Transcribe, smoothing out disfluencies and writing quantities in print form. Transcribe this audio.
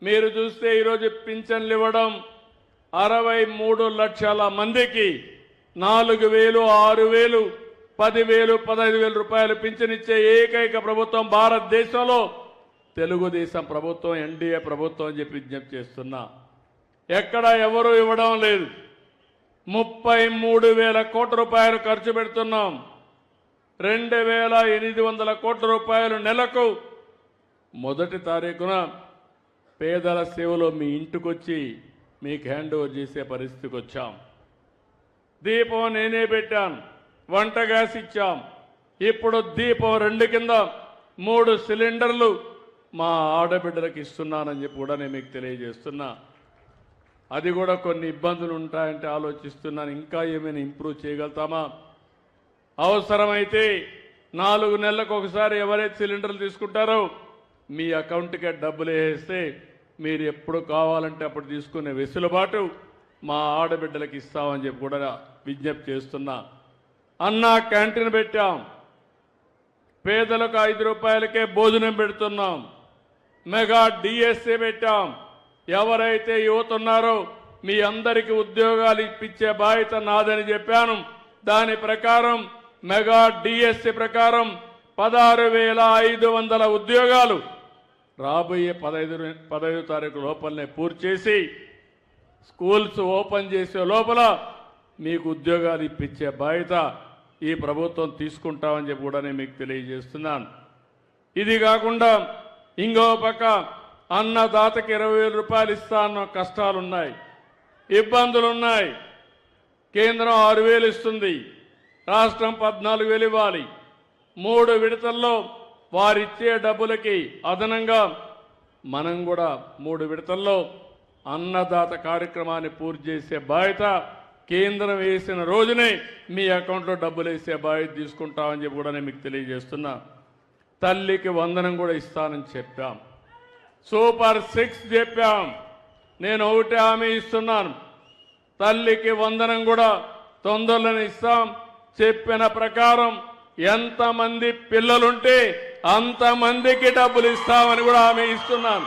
మీరు చూస్తే ఈరోజు పింఛన్లు ఇవ్వడం 63 లక్షల మందికి 4,000, 6,000, 10,000, 15,000 రూపాయలు పింఛన్ ఇచ్చే ఏకైక ప్రభుత్వం భారతదేశంలో తెలుగుదేశం ప్రభుత్వం, ఎన్డీఏ ప్రభుత్వం అని చెప్పి విజ్ఞప్తి చేస్తున్నా. ఎక్కడ ఎవరు ఇవ్వడం లేదు. 33,000 కోట్ల రూపాయలు ఖర్చు పెడుతున్నాం. 2,800 కోట్ల రూపాయలు నెలకు మొదటి తారీఖున పేదల సేవలో మీ ఇంటికొచ్చి మీకు హ్యాండ్ ఓవర్ చేసే పరిస్థితికి వచ్చాం. దీపం నేనే పెట్టాను, వంట గ్యాస్ ఇచ్చాం. ఇప్పుడు దీపం 2 కింద 3 సిలిండర్లు మా ఆడబిడ్డలకు ఇస్తున్నానని చెప్పి కూడా నేను మీకు తెలియజేస్తున్నా. అది కూడా కొన్ని ఇబ్బందులు ఉంటాయంటే ఆలోచిస్తున్నాను, ఇంకా ఏమైనా ఇంప్రూవ్ చేయగలుగుతామా? అవసరమైతే 4 నెలలకు ఒకసారి ఎవరైతే సిలిండర్లు తీసుకుంటారో మీ అకౌంట్కే డబ్బులు వేస్తే మీరు ఎప్పుడు కావాలంటే అప్పుడు తీసుకునే వెసులుబాటు మా ఆడబిడ్డలకు ఇస్తామని చెప్పి కూడా విజ్ఞప్తి చేస్తున్నా. అన్నా క్యాంటీన్ పెట్టాం, పేదలకు 5 రూపాయలకే భోజనం పెడుతున్నాం. మెగా డిఎస్సీ పెట్టాం. ఎవరైతే యువత ఉన్నారో మీ అందరికీ ఉద్యోగాలు ఇప్పించే బాధ్యత నాదని చెప్పాను. దాని ప్రకారం మెగా డిఎస్సీ ప్రకారం 16,500 ఉద్యోగాలు రాబోయే 15 తారీఖు లోపలనే పూర్తి చేసి స్కూల్స్ ఓపెన్ చేసే లోపల మీకు ఉద్యోగాలు ఇప్పించే బాధ్యత ఈ ప్రభుత్వం తీసుకుంటామని చెప్పి కూడా నేను మీకు తెలియజేస్తున్నాను. ఇది కాకుండా ఇంకో పక్క అన్నదాతకి 20,000 రూపాయలు ఇస్తా అన్న కష్టాలున్నాయి, ఇబ్బందులున్నాయి. కేంద్రం 6,000 ఇస్తుంది, రాష్ట్రం 14,000 ఇవ్వాలి. 3 విడతల్లో వారిచ్చే డబ్బులకి అదనంగా మనం కూడా 3 విడతల్లో అన్నదాత కార్యక్రమాన్ని పూర్తి చేసే బాధ్యత కేంద్రం వేసిన రోజునే మీ అకౌంట్లో డబ్బులు వేసే బాధ్యత తీసుకుంటామని చెప్పి కూడా నేను మీకు తెలియజేస్తున్నా. తల్లికి వందనం కూడా ఇస్తానని చెప్పాం. సూపర్ 6 చెప్పాం. నేను ఒకటి హామీ ఇస్తున్నాను, తల్లికి వందనం కూడా తొందరలోనే ఇస్తాం. చెప్పిన ప్రకారం ఎంతమంది పిల్లలుంటే అంతమందికి డబ్బులు ఇస్తామని కూడా హామీ ఇస్తున్నాను.